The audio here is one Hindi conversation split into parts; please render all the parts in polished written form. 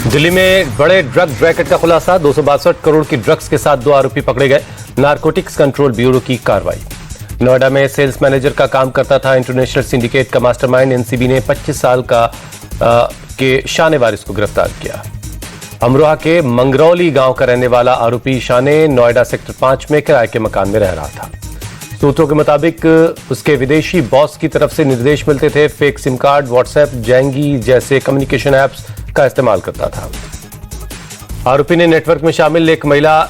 दिल्ली में बड़े ड्रग रैकेट का खुलासा। 262 करोड़ की ड्रग्स के साथ 2 आरोपी पकड़े गए। नारकोटिक्स कंट्रोल ब्यूरो की कार्रवाई। नोएडा में सेल्स मैनेजर का काम करता था इंटरनेशनल सिंडिकेट का मास्टरमाइंड। एनसीबी ने 25 साल के शाने वारिस को गिरफ्तार किया। अमरोहा के मंगरौली गांव का रहने वाला आरोपी शाने नोएडा सेक्टर 5 में किराए के मकान में रह रहा था। सूत्रों के मुताबिक उसके विदेशी बॉस की तरफ से निर्देश मिलते थे। फेक सिम कार्ड, व्हाट्सएप, जैंगी जैसे कम्युनिकेशन एप्स का इस्तेमाल करता था। आरोपी ने नेटवर्क में शामिल एक महिला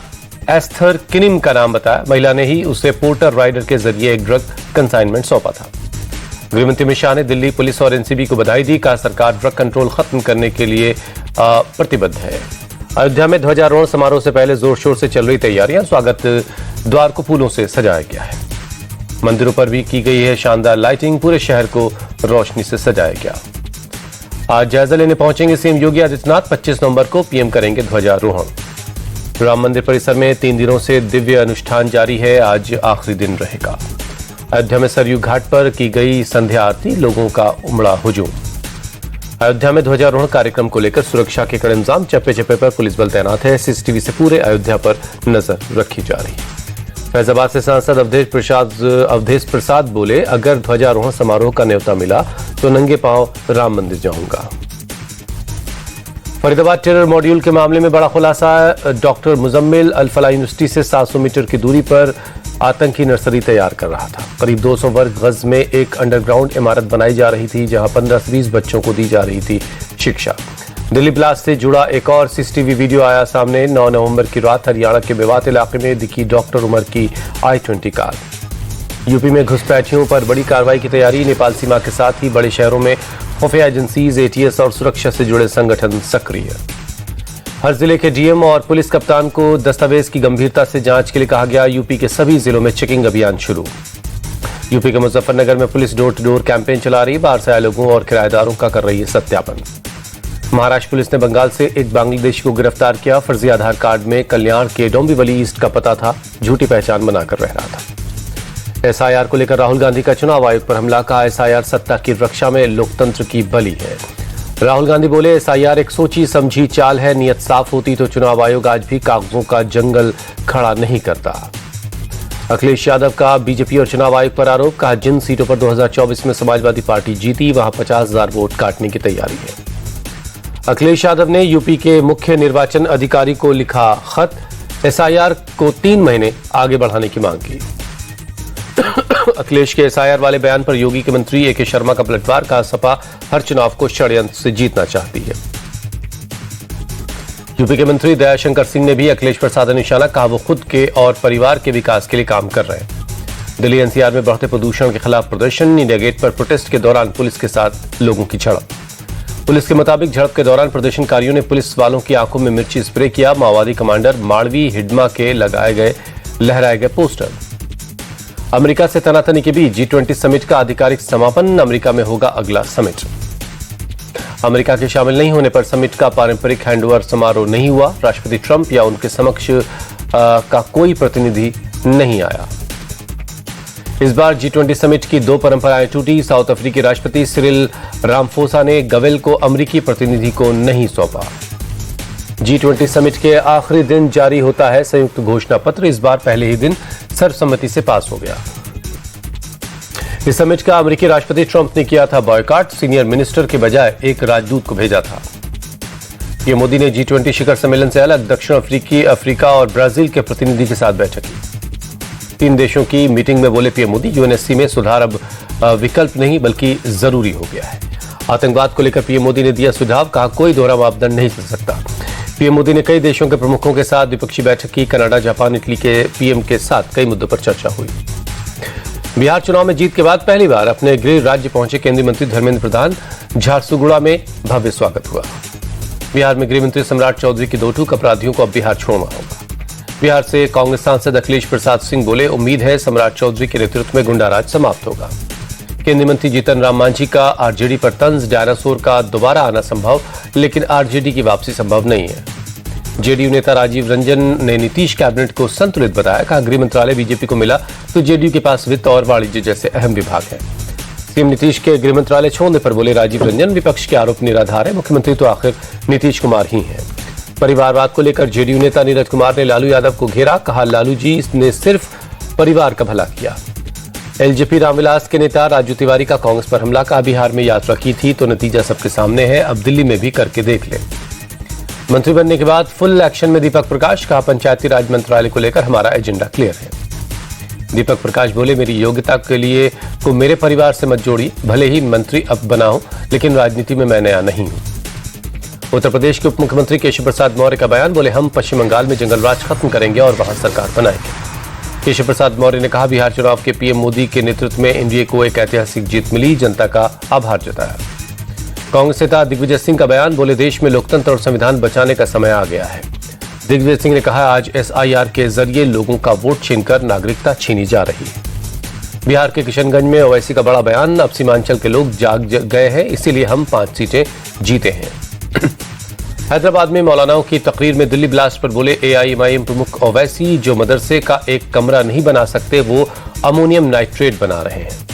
एस्थर किनिम का नाम बताया। महिला ने ही उसे पोर्टर राइडर के जरिए एक ड्रग कंसाइनमेंट सौंपा था। गृहमंत्री अमित शाह ने दिल्ली पुलिस और एनसीबी को बधाई दी। कहा, सरकार ड्रग कंट्रोल खत्म करने के लिए प्रतिबद्ध है। अयोध्या में ध्वजारोहण समारोह से पहले जोर शोर से चल रही तैयारियां। स्वागत द्वार को फूलों से सजाया गया है। मंदिरों पर भी की गई है शानदार लाइटिंग। पूरे शहर को रोशनी से सजाया गया। आज जायजा लेने पहुंचेंगे सीएम योगी आदित्यनाथ। 25 नवंबर को पीएम करेंगे ध्वजारोहण। राम मंदिर परिसर में 3 दिनों से दिव्य अनुष्ठान जारी है। आज आखिरी दिन रहेगा। अयोध्या में सरयू घाट पर की गई संध्या आरती। लोगों का उमड़ा हुजूम। अयोध्या में ध्वजारोहण कार्यक्रम को लेकर सुरक्षा के कड़े इंतजाम। चप्पे चप्पे पर पुलिस बल तैनात है। सीसीटीवी से पूरे अयोध्या पर नजर रखी जा रही है। फैजाबाद से सांसद अवधेश प्रसाद बोले, अगर ध्वजारोहण समारोह का न्योता मिला तो नंगे पांव राम मंदिर जाऊंगा। फरीदाबाद टेरर मॉड्यूल के मामले में बड़ा खुलासा। डॉक्टर मुजम्मिल अल फलाह यूनिवर्सिटी से 700 मीटर की दूरी पर आतंकी नर्सरी तैयार कर रहा था। करीब 200 वर्ग गज में एक अंडरग्राउंड इमारत बनाई जा रही थी, जहां 15 से 20 बच्चों को दी जा रही थी शिक्षा। दिल्ली ब्लास्ट से जुड़ा एक और सीसीटीवी वीडियो आया सामने। 9 नवंबर की रात हरियाणा के मेवात इलाके में दिखी डॉक्टर उमर की i20 कार। यूपी में घुसपैठियों पर बड़ी कार्रवाई की तैयारी। नेपाल सीमा के साथ ही बड़े शहरों में खुफिया एजेंसीज, एटीएस और सुरक्षा से जुड़े संगठन सक्रिय। हर जिले के डीएम और पुलिस कप्तान को दस्तावेज की गंभीरता से जांच के लिए कहा गया। यूपी के सभी जिलों में चेकिंग अभियान शुरू। यूपी के मुजफ्फरनगर में police door to door campaign चला रही। बाहर से आए लोगों और किराएदारों का कर रही है सत्यापन। महाराष्ट्र पुलिस ने बंगाल से एक बांग्लादेशी को गिरफ्तार किया। फर्जी आधार कार्ड में कल्याण के डोंबिवली ईस्ट का पता था। झूठी पहचान बनाकर रह रहा था। एसआईआर को लेकर राहुल गांधी का चुनाव आयोग पर हमला। कहा, एसआईआर सत्ता की रक्षा में लोकतंत्र की बलि है। राहुल गांधी बोले, एसआईआर एक सोची समझी चाल है। नियत साफ होती तो चुनाव आयोग आज भी कागजों का जंगल खड़ा नहीं करता। अखिलेश यादव का बीजेपी और चुनाव आयोग पर आरोप। कहा, जिन सीटों पर 2024 में समाजवादी पार्टी जीती वहां 50,000 वोट काटने की तैयारी है। अखिलेश यादव ने यूपी के मुख्य निर्वाचन अधिकारी को लिखा खत। एसआईआर को 3 महीने आगे बढ़ाने की मांग की। अखिलेश के एसआईआर वाले बयान पर योगी के मंत्री ए के शर्मा का पलटवार। कहा, सपा हर चुनाव को षड्यंत्र से जीतना चाहती है। यूपी के मंत्री दयाशंकर सिंह ने भी अखिलेश पर साधा निशाना। कहा, वो खुद के और परिवार के विकास के लिए काम कर रहे हैं। दिल्ली एनसीआर में बढ़ते प्रदूषण के खिलाफ प्रदर्शन। इंडिया गेट पर प्रोटेस्ट के दौरान पुलिस के साथ लोगों की झड़प। पुलिस के मुताबिक झड़प के दौरान प्रदर्शनकारियों ने पुलिस वालों की आंखों में मिर्ची स्प्रे किया। माओवादी कमांडर माड़वी हिडमा के लहराए गए पोस्टर। अमेरिका से तनातनी के बीच G20 समिट का आधिकारिक समापन। अमेरिका में होगा अगला समिट। अमेरिका के शामिल नहीं होने पर समिट का पारंपरिक हैंडओवर समारोह नहीं हुआ। राष्ट्रपति ट्रंप या उनके समक्ष का कोई प्रतिनिधि नहीं आया। इस बार G20 समिट की 2 परंपराएं टूटी। साउथ अफ्रीकी राष्ट्रपति सिरिल रामफोसा ने गवेल को अमेरिकी प्रतिनिधि को नहीं सौंपा। G20 समिट के आखिरी दिन जारी होता है संयुक्त घोषणा पत्र। इस बार पहले ही दिन सर्वसम्मति से पास हो गया। इस समिट का अमेरिकी राष्ट्रपति ट्रंप ने किया था बॉयकॉट। सीनियर मिनिस्टर के बजाय एक राजदूत को भेजा था। पीएम मोदी ने G20 शिखर सम्मेलन से अलग दक्षिण अफ्रीका और ब्राजील के प्रतिनिधि के साथ बैठक की। 3 देशों की मीटिंग में बोले पीएम मोदी, यूएनएससी में सुधार अब विकल्प नहीं बल्कि जरूरी हो गया है। आतंकवाद को लेकर पीएम मोदी ने दिया सुझाव। कहा, कोई दोहरा मापदंड नहीं चल सकता। पीएम मोदी ने कई देशों के प्रमुखों के साथ द्विपक्षीय बैठक की। कनाडा, जापान, इटली के पीएम के साथ कई मुद्दों पर चर्चा हुई। बिहार चुनाव में जीत के बाद पहली बार अपने गृह राज्य पहुंचे केंद्रीय मंत्री धर्मेंद्र प्रधान। झारसुगुड़ा में भव्य स्वागत हुआ। बिहार में गृह मंत्री सम्राट चौधरी की 2 टूक अपराधियों को अब बिहार छोड़ना होगा। बिहार से कांग्रेस सांसद अखिलेश प्रसाद सिंह बोले, उम्मीद है सम्राट चौधरी के नेतृत्व में गुंडाराज समाप्त होगा। केंद्रीय मंत्री जीतन राम मांझी का आरजेडी पर तंज। डायनासोर का दोबारा आना संभव, लेकिन आरजेडी की वापसी संभव नहीं है। जेडीयू नेता राजीव रंजन ने नीतीश कैबिनेट को संतुलित बताया। कहा, गृह मंत्रालय बीजेपी को मिला तो जेडीयू के पास वित्त और वाणिज्य जैसे अहम विभाग हैं। सीएम नीतीश के गृह मंत्रालय छोड़ने पर बोले राजीव रंजन, विपक्ष के आरोप निराधार है, मुख्यमंत्री तो आखिर नीतीश कुमार ही हैं। परिवारवाद को लेकर जेडीयू नेता नीरज कुमार ने लालू यादव को घेरा, कहा लालू जी ने सिर्फ परिवार का भला किया। एलजेपी रामविलास के नेता राजू तिवारी का कांग्रेस पर हमला, कहा बिहार में यात्रा की थी तो नतीजा सबके सामने है, अब दिल्ली में भी करके देख ले। मंत्री बनने के बाद फुल एक्शन में दीपक प्रकाश, कहा पंचायती राज मंत्रालय को लेकर हमारा एजेंडा क्लियर है। दीपक प्रकाश बोले मेरी योग्यता के लिए को मेरे परिवार से मत जोड़ी, भले ही मंत्री अब बना हूं लेकिन राजनीति में मैं नया नहीं हूं। उत्तर प्रदेश के उप मुख्यमंत्री केशव प्रसाद मौर्य का बयान, बोले हम पश्चिम बंगाल में जंगल राज खत्म करेंगे और वहां सरकार बनाएंगे। केशव प्रसाद मौर्य ने कहा बिहार चुनाव के पीएम मोदी के नेतृत्व में एनडीए को एक ऐतिहासिक जीत मिली, जनता का आभार जताया। कांग्रेस नेता दिग्विजय सिंह का बयान, बोले देश में लोकतंत्र और संविधान बचाने का समय आ गया है। दिग्विजय सिंह ने कहा आज एसआईआर के जरिए लोगों का वोट छीनकर नागरिकता छीनी जा रही है। बिहार के किशनगंज में ओवैसी का बड़ा बयान, अब सीमांचल के लोग जाग गए हैं, इसीलिए हम 5 सीटें जीते हैं। हैदराबाद में मौलानाओं की तकरीर में दिल्ली ब्लास्ट पर बोले एआईएमआईएम प्रमुख ओवैसी, जो मदरसे का एक कमरा नहीं बना सकते वो अमोनियम नाइट्रेट बना रहे हैं।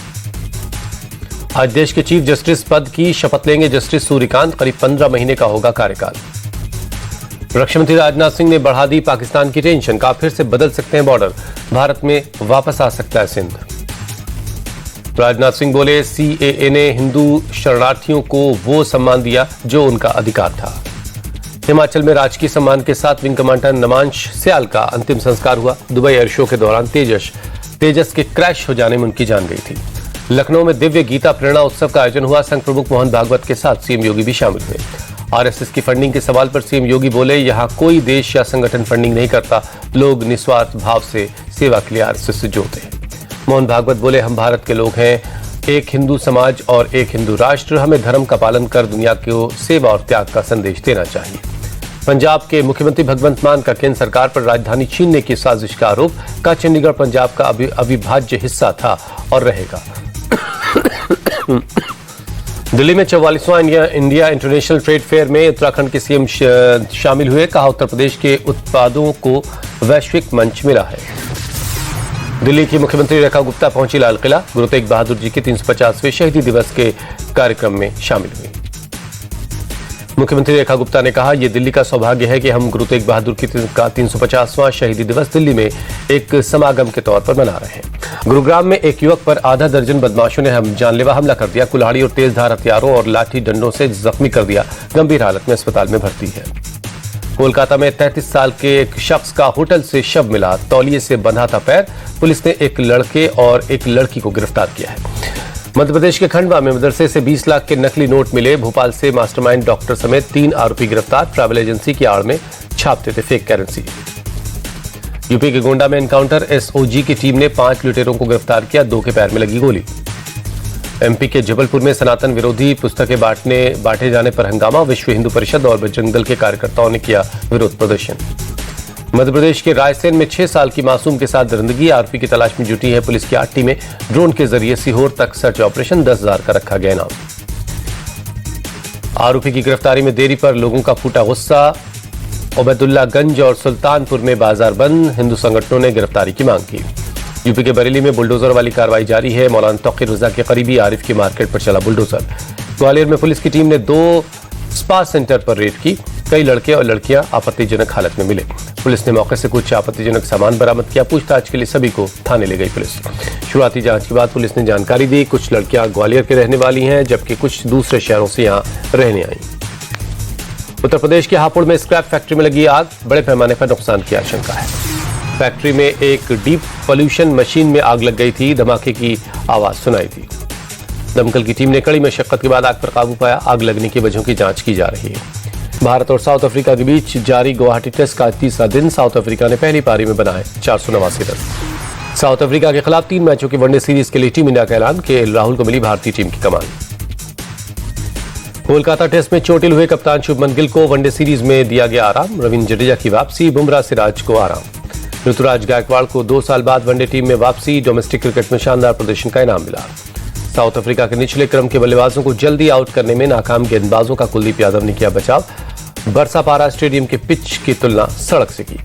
आज देश के चीफ जस्टिस पद की शपथ लेंगे जस्टिस सूर्यकांत, करीब 15 महीने का होगा कार्यकाल। रक्षा मंत्री राजनाथ सिंह ने बढ़ा दी पाकिस्तान की टेंशन, कहा फिर से बदल सकते हैं बॉर्डर, भारत में वापस आ सकता है सिंध। राजनाथ सिंह बोले सीएए ने हिंदू शरणार्थियों को वो सम्मान दिया जो उनका अधिकार था। हिमाचल में राजकीय सम्मान के साथ विंग कमांडर नमांश सियाल का अंतिम संस्कार हुआ। दुबई एयर शो के दौरान तेजस के क्रैश हो जाने में उनकी जान गई थी। लखनऊ में दिव्य गीता प्रेरणा उत्सव का आयोजन हुआ। संघ प्रमुख मोहन भागवत के साथ सीएम योगी भी शामिल हुए। आरएसएस की फंडिंग के सवाल पर सीएम योगी बोले यहां कोई देश या संगठन फंडिंग नहीं करता, लोग निस्वार्थ भाव से सेवा के लिए आरएसएस से जुड़ते हैं। मोहन भागवत बोले हम भारत के लोग हैं, एक हिंदू समाज और एक हिंदू राष्ट्र, हमें धर्म का पालन कर दुनिया को सेवा और त्याग का संदेश देना चाहिए। पंजाब के मुख्यमंत्री भगवंत मान का केंद्र सरकार पर राजधानी छीनने की साजिश का आरोप, का चंडीगढ़ पंजाब का अविभाज्य हिस्सा था और रहेगा। दिल्ली में 44वां इंडिया इंटरनेशनल ट्रेड फेयर में उत्तराखंड के सीएम शामिल हुए, कहा उत्तर प्रदेश के उत्पादों को वैश्विक मंच मिला है। दिल्ली की मुख्यमंत्री रेखा गुप्ता पहुंची लाल किला, गुरु तेग बहादुर जी के 350वें शहीदी दिवस के कार्यक्रम में शामिल हुई। मुख्यमंत्री रेखा गुप्ता ने कहा यह दिल्ली का सौभाग्य है कि हम गुरु तेग बहादुर का 350वां शहीदी दिवस दिल्ली में एक समागम के तौर पर मना रहे हैं। गुरुग्राम में एक युवक पर आधा दर्जन बदमाशों ने जानलेवा हमला कर दिया, कुल्हाड़ी और तेजधार हथियारों और लाठी डंडों से जख्मी कर दिया, गंभीर हालत में अस्पताल में भर्ती है। कोलकाता में 33 साल के एक शख्स का होटल से शव मिला, तौलिए से बंधा था पैर, पुलिस ने एक लड़के और एक लड़की को गिरफ्तार किया है। मध्य प्रदेश के खंडवा में मदरसे से 20 लाख के नकली नोट मिले, भोपाल से मास्टरमाइंड डॉक्टर समेत 3 आरोपी गिरफ्तार, ट्रैवल एजेंसी की आड़ में छापते थे फेक करेंसी। यूपी के गोंडा में एनकाउंटर, एसओजी की टीम ने 5 लुटेरों को गिरफ्तार किया, 2 के पैर में लगी गोली। एमपी के जबलपुर में सनातन विरोधी पुस्तकें बांटे जाने पर हंगामा, विश्व हिंदू परिषद और बजरंग दल के कार्यकर्ताओं ने किया विरोध प्रदर्शन। मध्य प्रदेश के रायसेन में 6 साल की मासूम के साथ दरिंदगी, आरोपी की तलाश में जुटी है पुलिस की 8 टीमें, ड्रोन के जरिए सीहोर तक सर्च ऑपरेशन, 10,000 का रखा गया इनाम। आरोपी की गिरफ्तारी में देरी पर लोगों का फूटा गुस्सा, उबैदुल्लागंज और सुल्तानपुर में बाजार बंद, हिंदू संगठनों ने गिरफ्तारी की मांग की। यूपी के बरेली में बुलडोजर वाली कार्रवाई जारी है, मौलाना तौकीर रजा के करीबी आरिफ की मार्केट पर चला बुलडोजर। ग्वालियर में पुलिस की टीम ने 2 स्पा सेंटर पर रेड की, कई लड़के और लड़कियां आपत्तिजनक हालत में मिले। पुलिस ने मौके से कुछ आपत्तिजनक सामान बरामद किया, पूछताछ के लिए सभी को थाने ले गई पुलिस। शुरुआती जांच के बाद पुलिस ने जानकारी दी कुछ लड़कियां ग्वालियर के रहने वाली हैं, जबकि कुछ दूसरे शहरों से यहां रहने आई। उत्तर प्रदेश के हापुड़ में स्क्रैप फैक्ट्री में लगी आग, बड़े पैमाने पर नुकसान की आशंका है। फैक्ट्री में एक डीप पोल्यूशन मशीन में आग लग गई थी, धमाके की आवाज सुनाई थी। दमकल की टीम ने कड़ी मशक्कत के बाद आग पर काबू पाया, आग लगने की वजहों की जांच की जा रही है। भारत और साउथ अफ्रीका के बीच जारी गुवाहाटी टेस्ट का तीसरा दिन, साउथ अफ्रीका ने पहली पारी में बनाए 489 रन। साउथ अफ्रीका के खिलाफ 3 मैचों की वनडे सीरीज के लिए टीम इंडिया का ऐलान, केएल राहुल को मिली भारतीय टीम की कमान। कोलकाता टेस्ट में चोटिल हुए कप्तान शुभमन गिल को वनडे सीरीज में दिया गया आराम, रविंद्र जडेजा की वापसी, बुमराह सिराज को आराम। ऋतुराज गायकवाड़ को 2 साल बाद वनडे टीम में वापसी, डोमेस्टिक क्रिकेट में शानदार प्रदर्शन का इनाम मिला। साउथ अफ्रीका के निचले क्रम के बल्लेबाजों को जल्दी आउट करने में नाकाम गेंदबाजों का कुलदीप यादव ने किया बचाव, बरसापारा स्टेडियम के पिच की तुलना सड़क से की।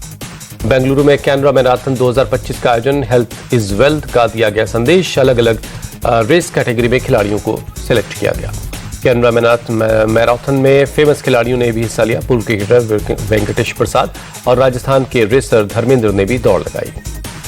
बेंगलुरु में कैनरा मैराथन 2025 का आयोजन, हेल्थ इज वेल्थ का दिया गया संदेश, अलग अलग रेस कैटेगरी में खिलाड़ियों को सिलेक्ट किया गया। कैनरा मैराथन में फेमस खिलाड़ियों ने भी हिस्सा लिया। पूर्व क्रिकेटर वेंकटेश प्रसाद और राजस्थान के रेसर धर्मेंद्र ने भी दौड़ लगाई।